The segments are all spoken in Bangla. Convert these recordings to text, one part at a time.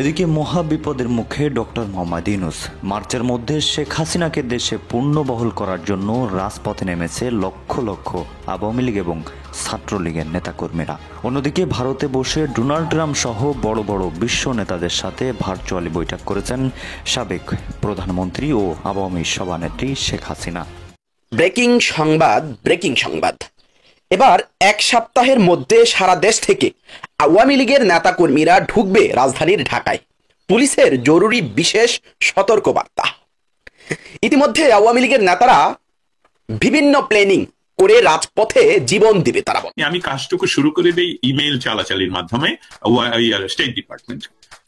এদিকে মহাবিপদের মুখে ডক্টর মোহাম্মদ ইউনূস। মার্চের মধ্যে শেখ হাসিনাকে দেশে পূর্ণবহাল করার জন্য রাজপথে নেমেছে লক্ষ লক্ষ আওয়ামী লীগ এবং ছাত্রলীগের নেতাকর্মীরা। অন্যদিকে ভারতে বসে ডোনাল্ড ট্রাম্প সহ বড় বড় বিশ্ব নেতাদের সাথে ভার্চুয়ালি বৈঠক করেছেন সাবেক প্রধানমন্ত্রী ও আওয়ামী সভানেত্রী শেখ হাসিনা। ব্রেকিং সংবাদ। এবার এক সপ্তাহের মধ্যে সারা দেশ থেকে আওয়ামী লীগের নেতাকর্মীরা ঢুকবে রাজধানীর ঢাকায়। পুলিশের জরুরি বিশেষ সতর্কবার্তা। ইতিমধ্যে আওয়ামী লীগের নেতারা বিভিন্ন প্ল্যানিং করে রাজপথে জীবন দিবে। তারা আমি কাজটুকু শুরু করে দিই ইমেইল চালাচালির মাধ্যমে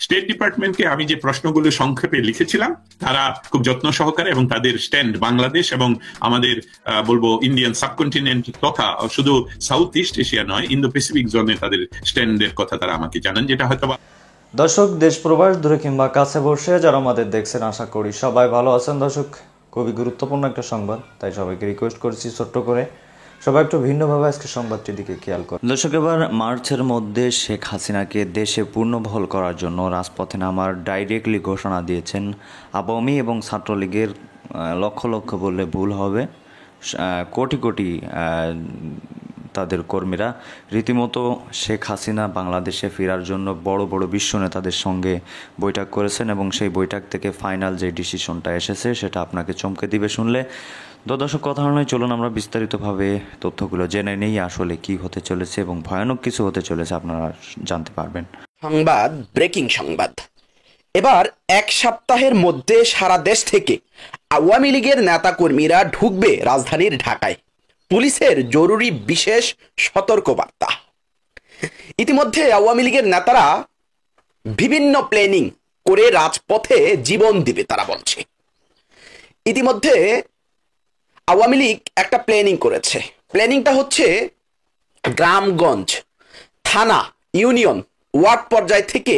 স্টেট ডিপার্টমেন্টকে আমি যে প্রশ্নগুলো সংক্ষেপে লিখেছিলাম, তারা খুব যত্ন সহকারে এবং তাদের স্ট্যান্ড বাংলাদেশ এবং আমাদের বলবো ইন্ডিয়ান সাবকন্টিনেন্ট তথা শুধু সাউথ ইস্ট এশিয়া নয়, ইন্দো প্যাসিফিক জোনে তাদের স্ট্যান্ডের কথা তারা আমাকে জানান, যেটা হয়তো। দর্শক, দেশ প্রবাস দূরে কিংবা কাছে বসে যারা আমাদের দেখছেন, আশা করি সবাই ভালো আছেন। দর্শক, খুবই গুরুত্বপূর্ণ একটা সংবাদ, তাই সবাইকে রিকোয়েস্ট করছি ছোট্ট করে সবাই একটু ভিন্নভাবে আজকে সংবাদটির দিকে খেয়াল করুন। দর্শক, এবার মার্চের মধ্যে শেখ হাসিনাকে দেশে পূর্ণবহাল করার জন্য রাজপথে নামার ডাইরেক্টলি ঘোষণা দিয়েছেন আওয়ামী এবং ছাত্রলীগের লক্ষ লক্ষ বললে ভুল হবে, কোটি কোটি তাদের কর্মীরা। রীতিমতো শেখ হাসিনা বাংলাদেশে ফেরার জন্য বড় বড় বিশ্ব নেতাদের সঙ্গে বৈঠক করেছেন এবং সেই বৈঠক থেকে ফাইনাল যে ডিসিশনটা এসেছে সেটা আপনাকে চমকে দিবে শুনলে। দর্শক, কথা নয়, চলুন আমরা বিস্তারিতভাবে তথ্যগুলো জেনে নেই আসলে কি হতে চলেছে এবং ভয়ানক কিছু হতে চলেছে, আপনারা জানতে পারবেন। ব্রেকিং সংবাদ। এবার এক সপ্তাহের মধ্যে সারা দেশ থেকে আওয়ামী লীগের নেতাকর্মীরা ঢুকবে রাজধানীর ঢাকায়। পুলিশের জরুরি বিশেষ সতর্কবার্তা। ইতিমধ্যে আওয়ামী লীগের নেতারা বিভিন্ন প্ল্যানিং করে রাজপথে জীবন দিবে। তারা বলছে ইতিমধ্যে আওয়ামী লীগ একটা প্ল্যানিং করেছে। প্ল্যানিংটা হচ্ছে গ্রামগঞ্জ, থানা, ইউনিয়ন, ওয়ার্ড পর্যায় থেকে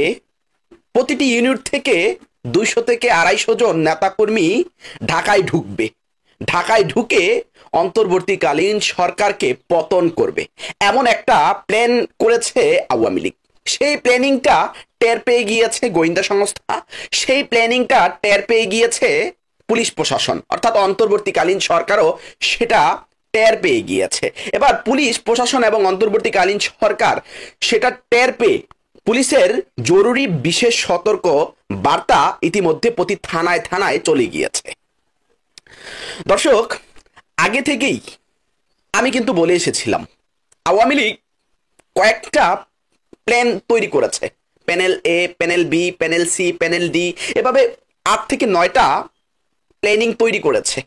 প্রতিটি ইউনিট থেকে 200 থেকে 250 জন নেতাকর্মী ঢাকায় ঢুকবে। ঢাকায় ঢুকে অন্তর্বর্তীকালীন সরকারকে পতন করবে, এমন একটা প্ল্যান করেছে আওয়ামী লীগ। সেই প্ল্যানিংটা টের পেয়ে গিয়েছে গোয়েন্দা সংস্থা, সেই প্ল্যানিংটা টের পেয়ে গিয়েছে পুলিশ প্রশাসন, অর্থাৎ অন্তর্বর্তীকালীন সরকারও সেটা টের পেয়ে গিয়েছে। এবার পুলিশ প্রশাসন এবং অন্তর্বর্তীকালীন সরকার সেটা টের পেয়ে পুলিশের জরুরি বিশেষ সতর্ক বার্তা ইতিমধ্যে প্রতি থানায় থানায় চলে গিয়েছে। দর্শক, আগে থেকেই আমি কিন্তু বলে এসেছিলাম আওয়ামী লীগ কয়েকটা প্ল্যান তৈরি করেছে। Panel A, panel B, panel C, panel D, এভাবে 8 থেকে 9টা প্ল্যানিং তৈরি করেছে।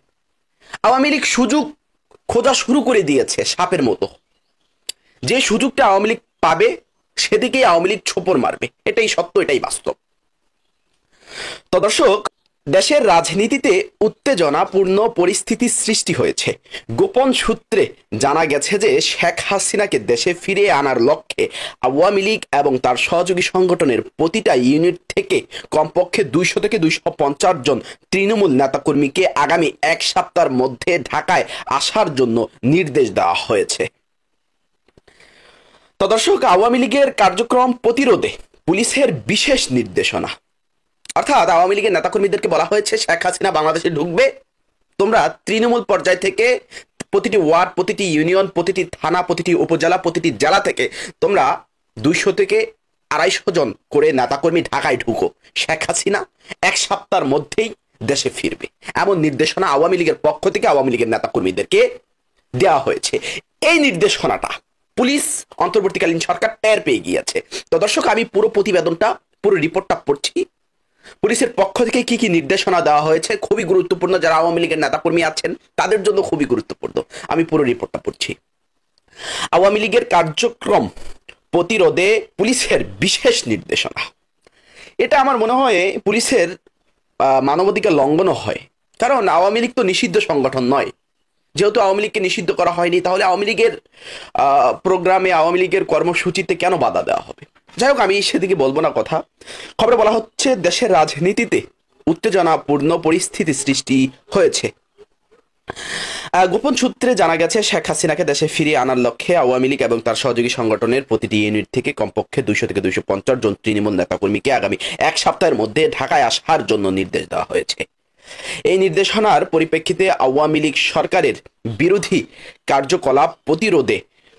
আওয়ামী লীগ সুযোগ খোঁজা শুরু করে দিয়েছে সাপের মতো। যে সুযোগটা আওয়ামী লীগ পাবে সেদিকেই আওয়ামী লীগ ছোপর মারবে, এটাই সত্য, এটাই বাস্তব। তো দর্শক, দেশের রাজনীতিতে উত্তেজনাপূর্ণ পরিস্থিতি সৃষ্টি হয়েছে। গোপন সূত্রে জানা গেছে যে শেখ হাসিনাকে দেশে ফিরিয়ে আনার লক্ষ্যে আওয়ামী লীগ এবং তার সহযোগী সংগঠনের প্রতিটা ইউনিট থেকে কমপক্ষে 200 থেকে 250 জন তৃণমূল নেতাকর্মীকে আগামী এক সপ্তাহের মধ্যে ঢাকায় আসার জন্য নির্দেশ দেওয়া হয়েছে। তো দর্শক, আওয়ামী লীগের কার্যক্রম প্রতিরোধে পুলিশের বিশেষ নির্দেশনা, অর্থাৎ আওয়ামী লীগের নেতাকর্মীদেরকে বলা হয়েছে শেখ হাসিনা বাংলাদেশে ঢুকবে, তোমরা তৃণমূল পর্যায় থেকে প্রতিটি ওয়ার্ড, প্রতিটি ইউনিয়ন, প্রতিটি থানা, প্রতিটি উপজেলা, প্রতিটি জেলা থেকে তোমরা 200 থেকে 250 জন করে নেতাকর্মী ঢাকায় ঢুকো। শেখ হাসিনা এক সপ্তাহের মধ্যেই দেশে ফিরবে, এমন নির্দেশনা আওয়ামী লীগের পক্ষ থেকে আওয়ামী লীগের নেতাকর্মীদেরকে দেওয়া হয়েছে। এই নির্দেশনাটা পুলিশ অন্তর্বর্তীকালীন সরকার টের পেয়ে গিয়েছে। তো দর্শক, আমি পুরো প্রতিবেদনটা, পুরো রিপোর্টটা পড়ছি। পুলিশের পক্ষ থেকে কি কি নির্দেশনা দেওয়া হয়েছে খুবই গুরুত্বপূর্ণ, যারা আওয়ামী লীগের নেতাকর্মী আছেন তাদের জন্য খুবই গুরুত্বপূর্ণ। আমি পুরো রিপোর্টটা পড়ছি। আওয়ামী লীগের কার্যক্রম প্রতিরোধে পুলিশের বিশেষ নির্দেশনা। এটা আমার মনে হয় পুলিশের মানবাধিকার লঙ্ঘনও হয়, কারণ আওয়ামী লীগ তো নিষিদ্ধ সংগঠন নয়। যেহেতু আওয়ামী লীগকে নিষিদ্ধ করা হয়নি, তাহলে আওয়ামী লীগের প্রোগ্রামে, আওয়ামী লীগের কর্মসূচিতে কেন বাধা দেওয়া হবে? যাই হোক, আমি সেদিকে বলবো না কথা। খবরে বলা হচ্ছে দেশের রাজনীতিতে উত্তেজনাপূর্ণ পরিস্থিতি সৃষ্টি হয়েছে। গোপন সূত্রে জানা গেছে শেখ হাসিনাকে দেশে ফিরিয়ে আনার লক্ষ্যে আওয়ামী লীগ এবং তার সহযোগী সংগঠনের প্রতিটি ইউনিট থেকে কমপক্ষে 200 থেকে 250 জন তৃণমূল নেতাকর্মীকে আগামী এক সপ্তাহের মধ্যে ঢাকায় আসার জন্য নির্দেশ দেওয়া হয়েছে। এই নির্দেশনার পরিপ্রেক্ষিতে আওয়ামী লীগ সরকারের বিরোধী কার্যকলাপ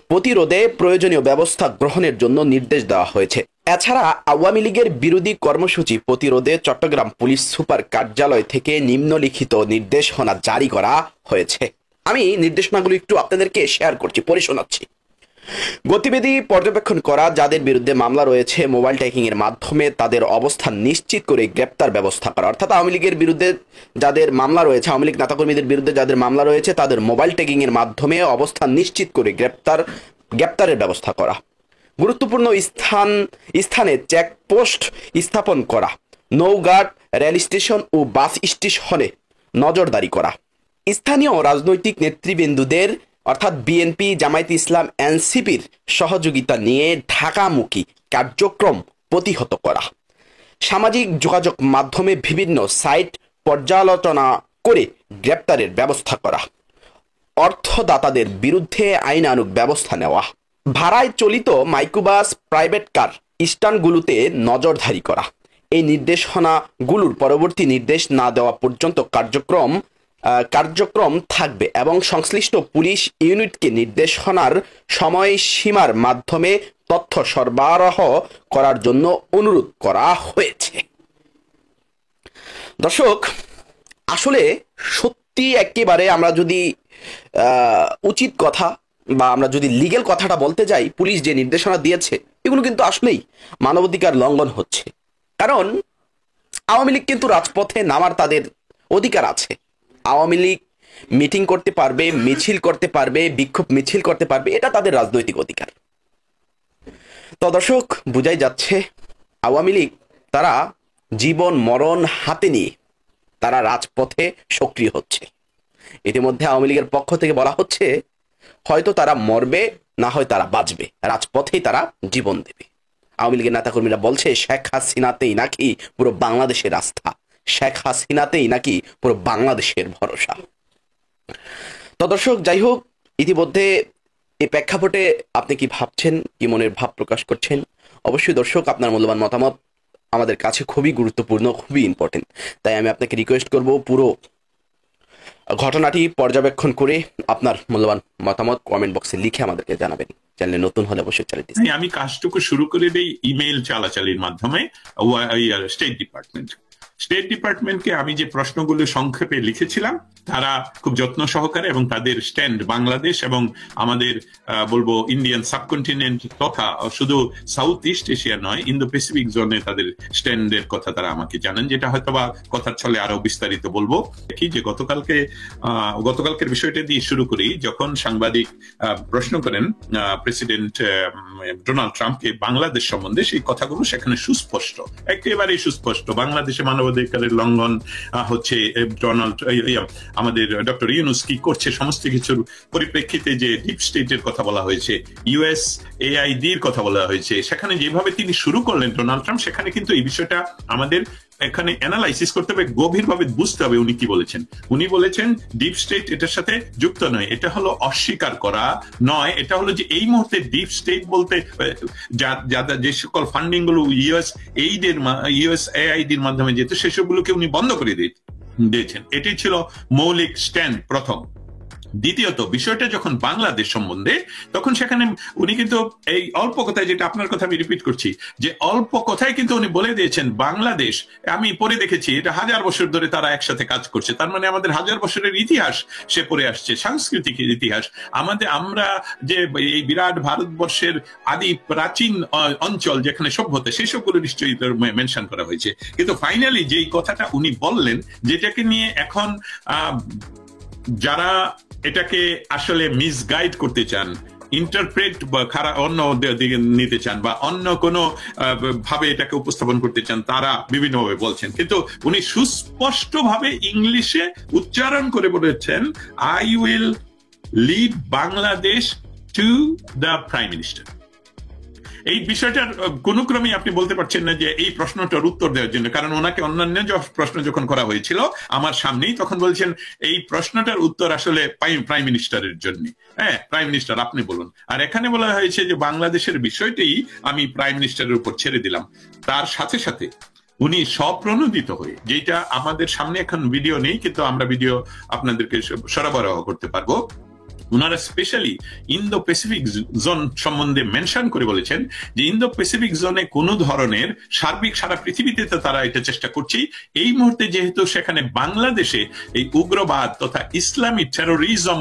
প্রতিরোধে প্রয়োজনীয় ব্যবস্থা গ্রহণের জন্য নির্দেশ দেওয়া হয়েছে। এছাড়া আওয়ামী লীগের বিরোধী কর্মসূচি প্রতিরোধে চট্টগ্রাম পুলিশ সুপার কার্যালয় থেকে নিম্নলিখিত নির্দেশনা জারি করা হয়েছে। আমি নির্দেশনাগুলো একটু আপনাদেরকে শেয়ার করছি, পড়ে শোনাচ্ছি। গতিবিধি পর্যবেক্ষণ করা, যাদের বিরুদ্ধে মামলা রয়েছে মোবাইল ট্র্যাকিং এর মাধ্যমে তাদের অবস্থান নিশ্চিত করে গ্রেপ্তার ব্যবস্থা করা। অর্থাৎ আওয়ামী লীগের বিরুদ্ধে যাদের মামলা রয়েছে, আওয়ামী লীগ নেতাকর্মীদের বিরুদ্ধে যাদের মামলা রয়েছে তাদের মোবাইল ট্র্যাকিং এর মাধ্যমে অবস্থান নিশ্চিত করে গ্রেপ্তারের ব্যবস্থা করা। গুরুত্বপূর্ণ স্থানে চেকপোস্ট স্থাপন করা, নৌঘাট, রেল স্টেশন ও বাস স্টেশনে নজরদারি করা। স্থানীয় রাজনৈতিক নেতৃবৃন্দদের অর্থাৎ বিএনপি, জামায়াতে ইসলাম, এনসিপির সহযোগিতা নিয়ে ঢাকামুখী কার্যক্রম প্রতিহত করা। সামাজিক যোগাযোগ মাধ্যমে বিভিন্ন সাইট পর্যালোচনা করে গ্রেপ্তারের ব্যবস্থা করা। অর্থদাতাদের বিরুদ্ধে আইনানুগ ব্যবস্থা নেওয়া। ভাড়ায় চলিত মাইক্রোবাস, প্রাইভেট কার স্ট্যান্ডগুলোতে নজরদারি করা। এই নির্দেশনাগুলোর পরবর্তী নির্দেশ না দেওয়া পর্যন্ত কার্যক্রম থাকবে এবং সংশ্লিষ্ট পুলিশ ইউনিটকে নির্দেশনার সময়সীমার মাধ্যমে তথ্য সরবরাহ করার জন্য অনুরোধ করা হয়েছে। দর্শক, আসলে সত্যি একেবারে আমরা যদি উচিত কথা বা আমরা যদি লিগ্যাল কথাটা বলতে যাই, পুলিশ যে নির্দেশনা দিয়েছে এগুলো কিন্তু আসলেই মানবাধিকার লঙ্ঘন হচ্ছে। কারণ আওয়ামী লীগ কিন্তু রাজপথে নামার তাদের অধিকার আছে। আওয়ামী লীগ মিটিং করতে পারবে, মিছিল করতে পারবে, বিক্ষোভ মিছিল করতে পারবে, এটা তাদের রাজনৈতিক অধিকার। তো দর্শক, বোঝাই যাচ্ছে আওয়ামী লীগ তারা জীবন মরণ হাতে নিয়ে তারা রাজপথে সক্রিয় হচ্ছে। ইতিমধ্যে আওয়ামী লীগের পক্ষ থেকে বলা হচ্ছে হয়তো তারা মরবে, না হয় তারা বাঁচবে, রাজপথেই তারা জীবন দেবে। আওয়ামী লীগের নেতাকর্মীরা বলছে শেখ হাসিনাতেই নাকি পুরো বাংলাদেশের আস্থা, শেখ হাসিনাতেই নাকি পুরো বাংলাদেশের ভরসা। তো দর্শক, যাই হোক, ইতিমধ্যে এই প্রেক্ষাপটে আপনি কি ভাবছেন, কি মনের ভাব প্রকাশ করছেন? অবশ্যই দর্শক, আপনার মূল্যবান মতামত আমাদের কাছে খুবই গুরুত্বপূর্ণ, খুবই ইম্পর্টেন্ট। তাই আমি আপনাকে রিকোয়েস্ট করব পুরো ঘটনাটি পর্যবেক্ষণ করে আপনার মূল্যবান মতামত কমেন্ট বক্সে লিখে আমাদেরকে জানাবেন। চ্যানেলে নতুন হলে অবশ্যই চ্যানেলটি। আমি কাজটুকু শুরু করে দেই ইমেল চালাচালির মাধ্যমে। স্টেট ডিপার্টমেন্টকে আমি যে প্রশ্নগুলো সংক্ষেপে লিখেছিলাম তারা খুব যত্ন সহকারে এবং তাদের স্ট্যান্ড বাংলাদেশ এবং আমাদের বলবো ইন্ডিয়ান সাবকন্টিনেন্ট তথা শুধু সাউথ ইস্ট এশিয়া নয়, ইন্দো প্যাসিফিক জোনে তাদের স্ট্যান্ডের কথা তারা আমাকে জানেন, যেটা হয়তো বা কথার ছলে আরো বিস্তারিত বলবো। কি যে গতকালকের বিষয়টা দিয়ে শুরু করি। যখন সাংবাদিক প্রশ্ন করেন প্রেসিডেন্ট ডোনাল্ড ট্রাম্পকে বাংলাদেশ সম্বন্ধে, সেই কথাগুলো সেখানে সুস্পষ্ট, একেবারেই সুস্পষ্ট। বাংলাদেশে মানবাধিকারের লঙ্ঘন হচ্ছে, আমাদের ডক্টর ইউনুস কি করছে, সমস্ত কিছুর পরিপ্রেক্ষিতে যে ডিপ স্টেটের কথা বলা হয়েছে, USAID-র কথা বলা হয়েছে, সেখানে যেভাবে তিনি শুরু করলেন ডোনাল্ড ট্রাম্প, সেখানে কিন্তু এই বিষয়টা আমাদের এখানে অ্যানালাইসিস করতে হবে, গভীরভাবে বুঝতে হবে উনি কি বলেছেন। উনি বলেছেন ডিপ স্টেট এটার সাথে যুক্ত নয়, এটা হলো অস্বীকার করা নয়, এটা হলো যে এই মুহূর্তে ডিপ স্টেট বলতে যে সকল ফান্ডিং গুলো USAID-র মাধ্যমে যেত সেসবগুলোকে উনি বন্ধ করে দিয়েছেন। এটাই ছিল মৌলিক স্ট্যান্ড প্রথম। দ্বিতীয়ত, বিষয়টা যখন বাংলাদেশ সম্বন্ধে, তখন সেখানে উনি কিন্তু এই অল্প কথায়, যেটা আপনার কথা আমি রিপিট করছি, যে অল্প কথায় কিন্তু উনি বলে দিয়েছেন বাংলাদেশ, আমি পড়ে দেখেছি এটা 1000 বছর ধরে তারা একসাথে কাজ করছে। তার মানে আমাদের 1000 বছরের ইতিহাস সে পড়ে আসছে, সাংস্কৃতিক ইতিহাস। আমরা যে এই বিরাট ভারতবর্ষের আদি প্রাচীন অঞ্চল যেখানে সভ্যতা, সেই সবগুলো নিশ্চয়ই মেনশন করা হয়েছে। কিন্তু ফাইনালি যেই কথাটা উনি বললেন, যেটাকে নিয়ে এখন যারা এটাকে আসলে মিসগাইড করতে চান, ইন্টারপ্রেট বা অন্য দিকে নিতে চান বা অন্য কোনো ভাবে এটাকে উপস্থাপন করতে চান, তারা বিভিন্নভাবে বলছেন। কিন্তু উনি সুস্পষ্টভাবে ইংলিশে উচ্চারণ করে বলেছেন, I will lead Bangladesh to the prime minister. এই বিষয়টার কোনো ক্রমেই আপনি বলতে পারছেন না যে এই প্রশ্নটার উত্তর দেওয়ার জন্য, কারণ ওনাকে অন্যান্য প্রশ্ন যখন করা হয়েছিল আমার সামনেই, তখন বলছেন এই প্রশ্নটার উত্তর আসলে প্রাইম মিনিস্টারের জন্য। হ্যাঁ, প্রাইম মিনিস্টার আপনি বলুন। আর এখানে বলা হয়েছে যে বাংলাদেশের বিষয়টাই আমি প্রাইম মিনিস্টারের উপর ছেড়ে দিলাম। তার সাথে সাথে উনি স্বপ্রণোদিত হয়ে, যেটা আমাদের সামনে এখন ভিডিও নেই কিন্তু আমরা ভিডিও আপনাদেরকে সরবরাহ করতে পারবো, ওনারা স্পেশালি ইন্দো প্যাসিফিক জোন সম্বন্ধে মেনশন করে বলেছেন যে ইন্দো প্যাসিফিক জোনে কোনো ধরনের সার্বিক, সারা পৃথিবীতে তো তারা এটা চেষ্টা করছে, এই মুহূর্তে যেহেতু সেখানে বাংলাদেশে এই উগ্রবাদ তথা ইসলামী টেরোরিজম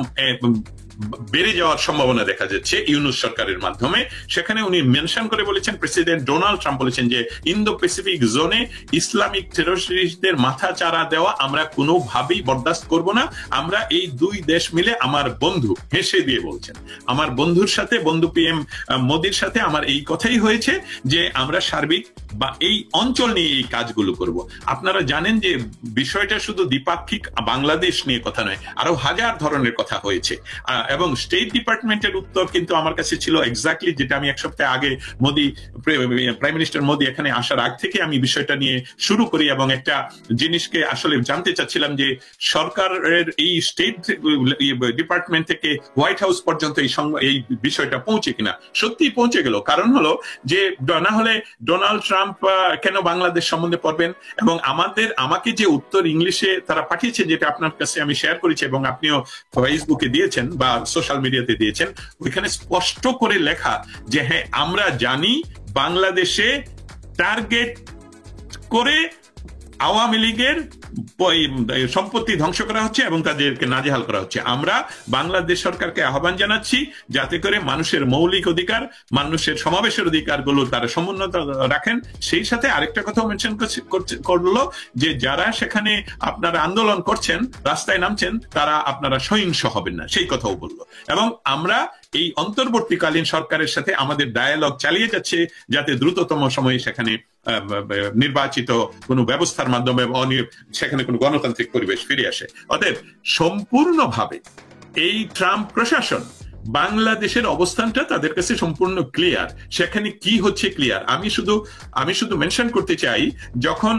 বেড়ে যাওয়ার সম্ভাবনা দেখা যাচ্ছে ইউনূস সরকারের মাধ্যমে, সেখানে উনি মেনশন করে বলেছেন, প্রেসিডেন্ট ডোনাল্ড ট্রাম্প বলেছেন যে ইন্দো প্যাসিফিক জোনে ইসলামিক টেররিস্টদের মাথা চারা দেওয়া আমরা কোনোভাবেই বরদাস্ত করব না। আমরা এই দুই দেশ মিলে, আমার বন্ধু হেসে দিয়ে বলছেন, আমার বন্ধুর সাথে, বন্ধু পিএম মোদির সাথে আমার এই কথাই হয়েছে যে আমরা সার্বিক বা এই অঞ্চল নিয়ে এই কাজগুলো করব। আপনারা জানেন যে বিষয়টা শুধু দ্বিপাক্ষিক বাংলাদেশ নিয়ে কথা নয়, আরো হাজার ধরনের কথা হয়েছে। এবং স্টেট ডিপার্টমেন্টের উত্তর কিন্তু আমার কাছে ছিল এক্স্যাক্টলি যেটা আমি এক সপ্তাহ আগে মোদি, প্রাইম মিনিস্টার মোদি এখানে আসার আগ থেকে আমি বিষয়টা নিয়ে শুরু করি এবং একটা জিনিসকে আসলে জানতে চাচ্ছিলাম যে সরকারের এই স্টেট ডিপার্টমেন্ট থেকে হোয়াইট হাউস পর্যন্ত এই বিষয়টা পৌঁছে কিনা। সত্যি পৌঁছে গেল। কারণ হলো যে না হলে ডোনাল্ড ট্রাম্প কেন বাংলাদেশ সম্বন্ধে পড়বেন, এবং আমাকে যে উত্তর ইংলিশে তারা পাঠিয়েছে, যেটা আপনার কাছে আমি শেয়ার করেছি এবং আপনিও ফেসবুকে দিয়েছেন বা সোশ্যাল মিডিয়াতে দিয়েছেন, ওইখানে স্পষ্ট করে লেখা যে হ্যাঁ আমরা জানি বাংলাদেশে টার্গেট করে আওয়ামী লীগের সম্পত্তি ধ্বংস করা হচ্ছে এবং তাদেরকে নাজেহাল করা হচ্ছে। আমরা বাংলাদেশ সরকারকে আহ্বান জানাচ্ছি যাতে করে মানুষের মৌলিক অধিকার, মানুষের সমাবেশের অধিকারগুলো তারা সমুন্নত রাখেন। সেই সাথে আরেকটা কথা মেনশন করলো যে যারা সেখানে আপনারা আন্দোলন করছেন, রাস্তায় নামছেন, তারা আপনারা সহিংস হবেন না, সেই কথাও বললো। এবং আমরা এই অন্তর্বর্তীকালীন সরকারের সাথে আমাদের ডায়ালগ চালিয়ে যাচ্ছে যাতে দ্রুততম সময়ে সেখানে নির্বাচিত কোনো ব্যবস্থার মাধ্যমে সেখানে কোনো গণতান্ত্রিক পরিবেশ ফিরে আসে। অতএব সম্পূর্ণভাবে এই ট্রাম্প প্রশাসন বাংলাদেশের অবস্থানটা তাদের কাছে সম্পূর্ণ ক্লিয়ার। সেখানে কি হচ্ছে ক্লিয়ার। আমি শুধু মেনশন করতে চাই, যখন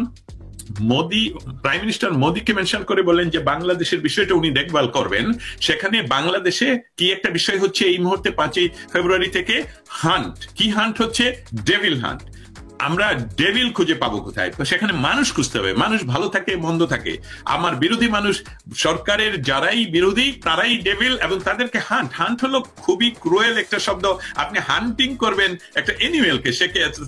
মোদি, প্রাইম মিনিস্টার মোদিকে মেনশন করে বলেন যে বাংলাদেশের বিষয়টা উনি দেখভাল করবেন, সেখানে বাংলাদেশে কি একটা বিষয় হচ্ছে এই মুহূর্তে 5ই ফেব্রুয়ারি থেকে হান্ট। কি হান্ট হচ্ছে? Devil hunt. আমরা ডেভিল খুঁজে পাবো কোথায়? তো সেখানে মানুষ খুঁজতে হবে। মানুষ ভালো থাকে, মন্দ থাকে। আমার বিরোধী মানুষ, সরকারের যারাই বিরোধী তারাই ডেভিল, এবং তাদেরকে হান্ট হলো খুবই ক্রুয়েল একটা শব্দ। আপনি হান্টিং করবেন একটা এনিমেলকে,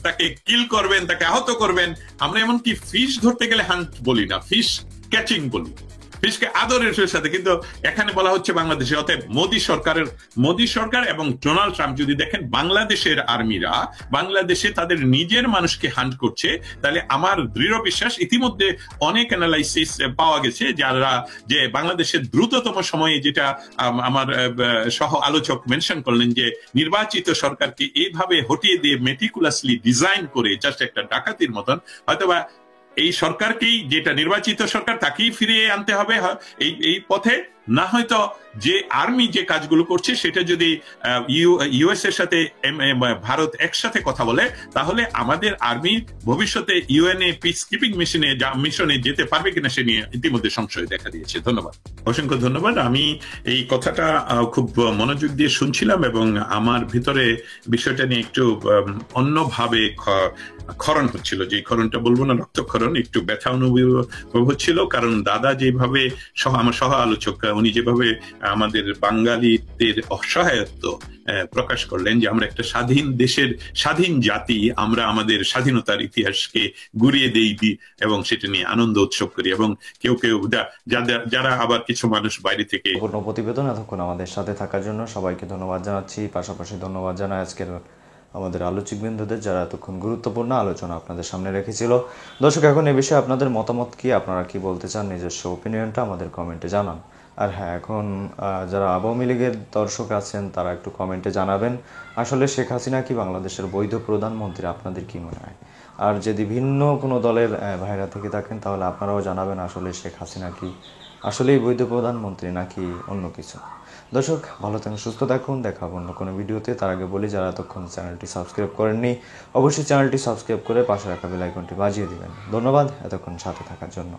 তাকে কিল করবেন, তাকে আহত করবেন। আমরা এমনকি ফিশ ধরতে গেলে হান্ট বলি না, ফিশ ক্যাচিং বলি, ফিশকে আদরের সাথে। কিন্তু এখানে বলা হচ্ছে বাংলাদেশে। অতএব মোদি সরকার এবং ডোনাল্ড ট্রাম্প যদি দেখেন বাংলাদেশের আর্মিরা বাংলাদেশে তাদের নিজের মানুষকে হান্ট করছে, তাহলে আমার দৃঢ় বিশ্বাস, ইতিমধ্যে অনেক অ্যানালাইসিস পাওয়া গেছে যে বাংলাদেশের দ্রুততম সময়ে, যেটা আমার সহ আলোচক মেনশন করলেন, যে নির্বাচিত সরকারকে এইভাবে হটিয়ে দিয়ে মেটিকুলাসলি ডিজাইন করে জাস্ট একটা ডাকাতির মতন, হয়তোবা এই সরকারকেই, যেটা নির্বাচিত সরকার, তাকেই ফিরিয়ে আনতে হবে এই পথে। না হয়তো যে আর্মি যে কাজগুলো করছে সেটা যদি ইউএস এর সাথে ভারত একসাথে কথা বলে, তাহলে আমাদের আর্মি ভবিষ্যতে ইউএনএ পিস কিপিং মিশনে যেতে পারবে কিনা সে নিয়ে ইতিমধ্যে সংশয় দেখা দিয়েছে। ধন্যবাদ, অসংখ্য ধন্যবাদ। আমি এই কথাটা খুব মনোযোগ দিয়ে শুনছিলাম এবং আমার ভিতরে বিষয়টা নিয়ে একটু অন্যভাবে ক্ষরণ হচ্ছিল। যে ক্ষরণটা বলবো না, রক্তক্ষরণ, একটু ব্যথা অনুভব হচ্ছিল। কারণ দাদা যেভাবে, আমার সহ আলোচক উনি যেভাবে আমাদের বাঙালিদের অসহায়ত্ব প্রকাশ করলেন, যে আমরা একটা স্বাধীন দেশের স্বাধীন জাতি, আমরা আমাদের স্বাধীনতার ইতিহাসকে গুড়িয়ে দেই এবং সেটা নিয়ে আনন্দ উৎসব করি, এবং কেউ যারা আবার কিছু মানুষ বাইরে থেকে। প্রতিবেদন এতক্ষণ আমাদের সাথে থাকার জন্য সবাইকে ধন্যবাদ জানাচ্ছি। পাশাপাশি ধন্যবাদ জানাই আজকের আমাদের আলোচক বিন্দুদের, যারা এতক্ষণ গুরুত্বপূর্ণ আলোচনা আপনাদের সামনে রেখেছিল। দর্শক, এখন এ বিষয়ে আপনাদের মতামত কি? আপনারা কি বলতে চান? নিজস্ব ওপিনিয়নটা আমাদের কমেন্টে জানান। আর হ্যাঁ, এখন যারা আওয়ামী লীগের দর্শক আছেন তারা একটু কমেন্টে জানাবেন, আসলে শেখ হাসিনা কি বাংলাদেশের বৈধ প্রধানমন্ত্রী? আপনাদের কি মনে হয়? আর যদি ভিন্ন কোনো দলের ভাইরা থেকে থাকেন তাহলে আপনারাও জানাবেন, আসলে শেখ হাসিনা কি আসলেই বৈধ প্রধানমন্ত্রী নাকি অন্য কিছু। দর্শক ভালো থাকুন, সুস্থ থাকুন, দেখা হবে অন্য কোনো ভিডিওতে। তার আগে বলি, যারা এতক্ষণ চ্যানেলটি সাবস্ক্রাইব করেননি অবশ্যই চ্যানেলটি সাবস্ক্রাইব করে পাশে রাখা বেল আইকনটি বাজিয়ে দিবেন। ধন্যবাদ এতক্ষণ সাথে থাকার জন্য।